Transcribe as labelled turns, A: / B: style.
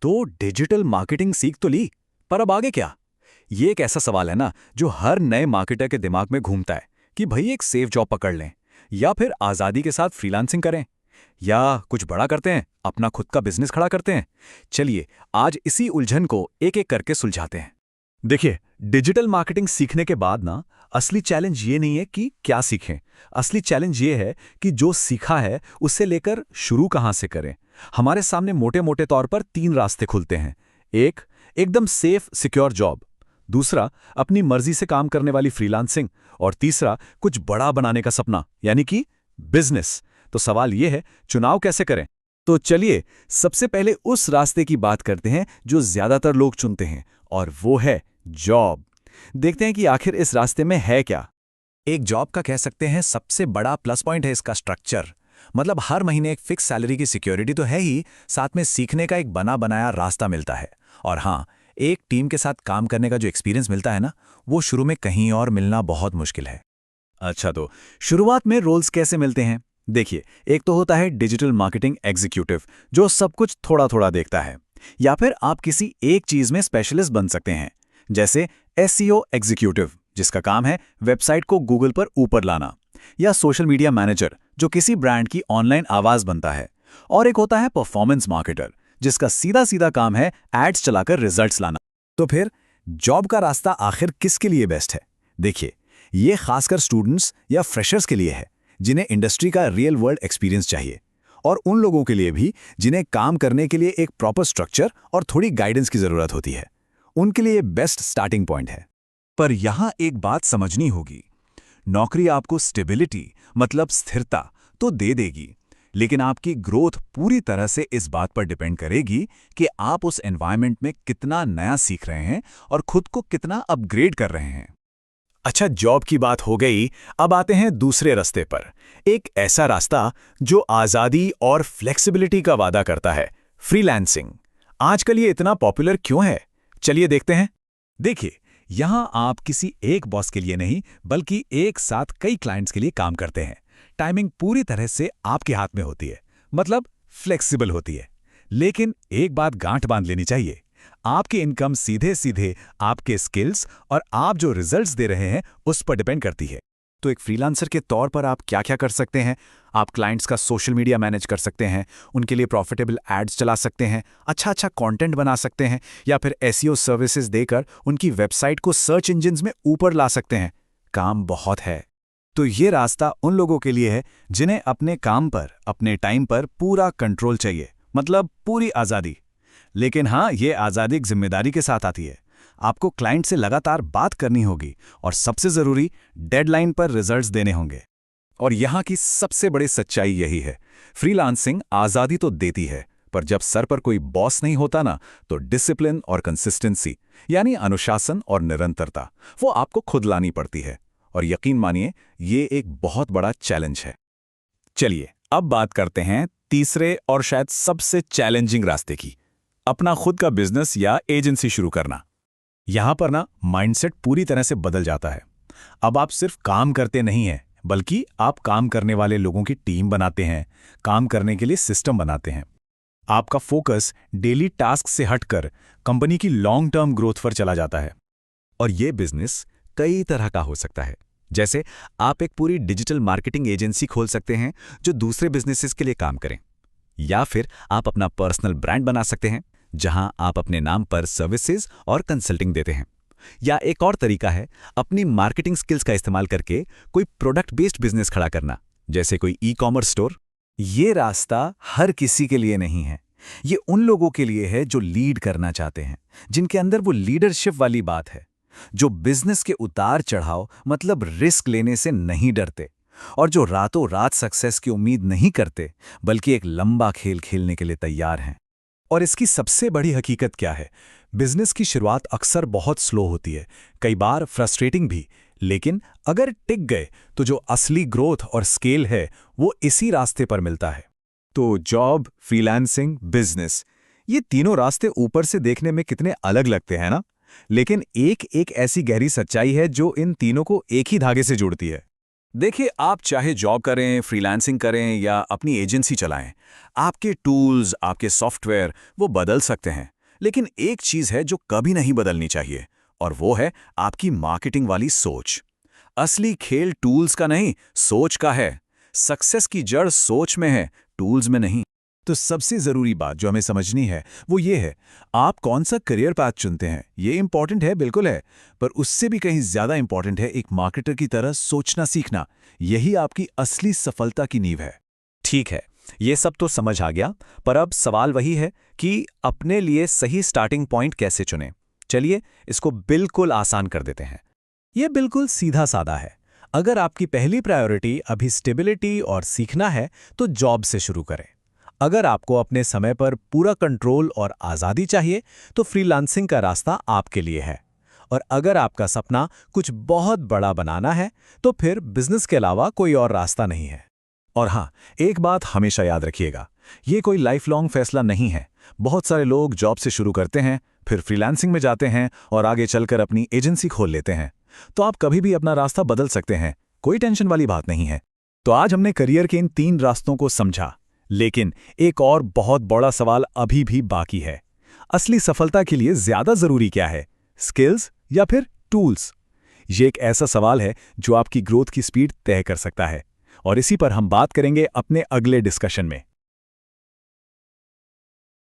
A: तो digital marketing सीख तो ली, पर अब आगे क्या? ये एक ऐसा सवाल है ना जो हर नए मार्केटर के दिमाग में घूमता है कि भाई एक सेफ जॉब पकड़ लें या फिर आज़ादी के साथ फ्रीलांसिंग करें या कुछ बड़ा करते हैं, अपना खुद का बिजनेस खड़ा करते हैं। चलिए आज इसी उलझन को एक एक करके सुलझाते हैं।
B: देखिए, डिजिटल मार्केटिंग सीखने के बाद ना असली चैलेंज ये नहीं है कि क्या सीखें। असली चैलेंज ये है कि जो सीखा है उससे लेकर शुरू कहाँ से करें। हमारे सामने मोटे मोटे तौर पर 3 रास्ते खुलते हैं। एक, एकदम सेफ सिक्योर जॉब। दूसरा, अपनी मर्जी से काम करने वाली फ्रीलांसिंग। और तीसरा, कुछ बड़ा बनाने का सपना, यानी कि बिजनेस। तो सवाल ये है, चुनाव कैसे करें? तो चलिए सबसे पहले उस रास्ते की बात करते हैं जो ज्यादातर लोग चुनते हैं, और वो है जॉब। देखते हैं कि आखिर इस रास्ते में है क्या।
A: एक जॉब का कह सकते हैं सबसे बड़ा प्लस पॉइंट है इसका स्ट्रक्चर। मतलब हर महीने एक फिक्स सैलरी की सिक्योरिटी तो है ही, साथ में सीखने का एक बना बनाया रास्ता मिलता है। और हाँ, एक टीम के साथ काम करने का जो एक्सपीरियंस मिलता है ना, वो शुरू में कहीं और मिलना बहुत मुश्किल है।
B: अच्छा, तो शुरुआत में रोल्स कैसे मिलते हैं? देखिए, एक तो होता है डिजिटल मार्केटिंग एग्जीक्यूटिव, जो सब कुछ थोड़ा थोड़ा देखता है। या फिर आप किसी एक चीज में स्पेशलिस्ट बन सकते हैं, जैसे एसईओ एग्जीक्यूटिव, जिसका काम है वेबसाइट को गूगल पर ऊपर लाना। या सोशल मीडिया मैनेजर, जो किसी ब्रांड की ऑनलाइन आवाज बनता है। और एक होता है परफॉर्मेंस मार्केटर, जिसका सीधा सीधा काम है एड्स चलाकर रिजल्ट्स लाना। तो फिर जॉब का रास्ता आखिर किसके लिए बेस्ट है? देखिए, ये खासकर स्टूडेंट्स या फ्रेशर्स के लिए है, जिन्हें इंडस्ट्री का रियल वर्ल्ड एक्सपीरियंस चाहिए। और उन लोगों के लिए भी जिन्हें काम करने के लिए एक प्रॉपर स्ट्रक्चर और थोड़ी गाइडेंस की जरूरत होती है। उनके लिए बेस्ट स्टार्टिंग पॉइंट है।
A: पर यहां एक बात समझनी होगी, नौकरी आपको स्टेबिलिटी मतलब स्थिरता तो दे देगी, लेकिन आपकी ग्रोथ पूरी तरह से इस बात पर डिपेंड करेगी कि आप उस एनवायरनमेंट में कितना नया सीख रहे हैं और खुद को कितना अपग्रेड कर रहे हैं।
B: अच्छा, जॉब की बात हो गई, अब आते हैं दूसरे रास्ते पर। एक ऐसा रास्ता जो आज़ादी और फ्लेक्सिबिलिटी का वादा करता है, फ्रीलांसिंग। आजकल ये इतना पॉपुलर क्यों है? चलिए देखते हैं।
A: देखिए, यहां आप किसी एक बॉस के लिए नहीं बल्कि एक साथ कई क्लाइंट्स के लिए काम करते हैं। टाइमिंग पूरी तरह से आपके हाथ में होती है, मतलब फ्लेक्सिबल होती है। लेकिन एक बात गांठ बांध लेनी चाहिए, आपकी इनकम सीधे सीधे आपके स्किल्स और आप जो रिजल्ट्स दे रहे हैं उस पर डिपेंड करती है। तो एक फ्रीलांसर के तौर पर आप क्या क्या कर सकते हैं? आप क्लाइंट्स का सोशल मीडिया मैनेज कर सकते हैं, उनके लिए प्रॉफिटेबल एड्स चला सकते हैं, अच्छा कंटेंट बना सकते हैं, या फिर एसईओ सर्विसेज देकर उनकी वेबसाइट को सर्च इंजिन्स में ऊपर ला सकते हैं। काम बहुत है। तो ये रास्ता उन लोगों के लिए है जिन्हें अपने काम पर अपने टाइम पर पूरा कंट्रोल चाहिए, मतलब पूरी आज़ादी। लेकिन हाँ, ये आज़ादी एक जिम्मेदारी के साथ आती है। आपको क्लाइंट से लगातार बात करनी होगी और सबसे ज़रूरी, डेडलाइन पर रिजल्ट्स देने होंगे। और यहाँ की सबसे बड़ी सच्चाई यही है, फ्रीलांसिंग आज़ादी तो देती है, पर जब सर पर कोई बॉस नहीं होता ना, तो डिसिप्लिन और कंसिस्टेंसी, यानी अनुशासन और निरंतरता, वो आपको खुद लानी पड़ती है। और यकीन मानिए, ये एक बहुत बड़ा चैलेंज है। चलिए अब बात करते हैं तीसरे और शायद सबसे चैलेंजिंग रास्ते की, अपना खुद का बिजनेस या एजेंसी शुरू करना। यहां पर ना माइंडसेट पूरी तरह से बदल जाता है। अब आप सिर्फ काम करते नहीं हैं, बल्कि आप काम करने वाले लोगों की टीम बनाते हैं, काम करने के लिए सिस्टम बनाते हैं। आपका फोकस डेली टास्क से हटकर कंपनी की लॉन्ग टर्म ग्रोथ पर चला जाता है। और ये बिजनेस कई तरह का हो सकता है। जैसे आप एक पूरी डिजिटल मार्केटिंग एजेंसी खोल सकते हैं जो दूसरे बिजनेसेस के लिए काम करें, या फिर आप अपना पर्सनल ब्रांड बना सकते हैं जहां आप अपने नाम पर सर्विसेज और कंसल्टिंग देते हैं। या एक और तरीका है अपनी मार्केटिंग स्किल्स का इस्तेमाल करके कोई प्रोडक्ट बेस्ड बिजनेस खड़ा करना, जैसे कोई ई-कॉमर्स स्टोर। ये रास्ता हर किसी के लिए नहीं है। ये उन लोगों के लिए है जो लीड करना चाहते हैं, जिनके अंदर वो लीडरशिप वाली बात है, जो बिजनेस के उतार चढ़ाव मतलब रिस्क लेने से नहीं डरते, और जो रातों रात सक्सेस की उम्मीद नहीं करते, बल्कि एक लंबा खेल खेलने के लिए तैयार हैं। और इसकी सबसे बड़ी हकीकत क्या है? बिजनेस की शुरुआत अक्सर बहुत स्लो होती है, कई बार फ्रस्ट्रेटिंग भी, लेकिन अगर टिक गए तो जो असली ग्रोथ और स्केल है वो इसी रास्ते पर मिलता है। तो जॉब, फ्रीलांसिंग, बिजनेस, ये तीनों रास्ते ऊपर से देखने में कितने अलग लगते हैं ना, लेकिन एक एक ऐसी गहरी सच्चाई है जो इन तीनों को एक ही धागे से जोड़ती है।
B: देखिए, आप चाहे जॉब करें, फ्रीलांसिंग करें या अपनी एजेंसी चलाएं, आपके टूल्स, आपके सॉफ्टवेयर वो बदल सकते हैं। लेकिन एक चीज़ है जो कभी नहीं बदलनी चाहिए, और वो है आपकी मार्केटिंग वाली सोच। असली खेल टूल्स का नहीं, सोच का है। सक्सेस की जड़ सोच में है, टूल्स में नहीं।
A: तो सबसे ज़रूरी बात जो हमें समझनी है वो ये है, आप कौन सा करियर पाथ चुनते हैं ये इंपॉर्टेंट है, बिल्कुल है, पर उससे भी कहीं ज़्यादा इंपॉर्टेंट है एक मार्केटर की तरह सोचना सीखना। यही आपकी असली सफलता की नींव है।
C: ठीक है, ये सब तो समझ आ गया, पर अब सवाल वही है कि अपने लिए सही स्टार्टिंग पॉइंट कैसे चुनें। चलिए इसको बिल्कुल आसान कर देते हैं।
A: ये बिल्कुल सीधा साधा है। अगर आपकी पहली प्रायोरिटी अभी स्टेबिलिटी और सीखना है तो जॉब से शुरू करें। अगर आपको अपने समय पर पूरा कंट्रोल और आज़ादी चाहिए तो फ्रीलांसिंग का रास्ता आपके लिए है। और अगर आपका सपना कुछ बहुत बड़ा बनाना है तो फिर बिजनेस के अलावा कोई और रास्ता नहीं है। और हाँ, एक बात हमेशा याद रखिएगा, ये कोई लाइफ लॉन्ग फैसला नहीं है। बहुत सारे लोग जॉब से शुरू करते हैं, फिर फ्रीलांसिंग में जाते हैं और आगे चलकर अपनी एजेंसी खोल लेते हैं। तो आप कभी भी अपना रास्ता बदल सकते हैं, कोई टेंशन वाली बात नहीं है। तो आज हमने करियर के इन 3 रास्तों को समझा, लेकिन एक और बहुत बड़ा सवाल अभी भी बाकी है। असली सफलता के लिए ज्यादा जरूरी क्या है, स्किल्स या फिर टूल्स? ये एक ऐसा सवाल है जो आपकी ग्रोथ की स्पीड तय कर सकता है, और इसी पर हम बात करेंगे अपने अगले डिस्कशन में।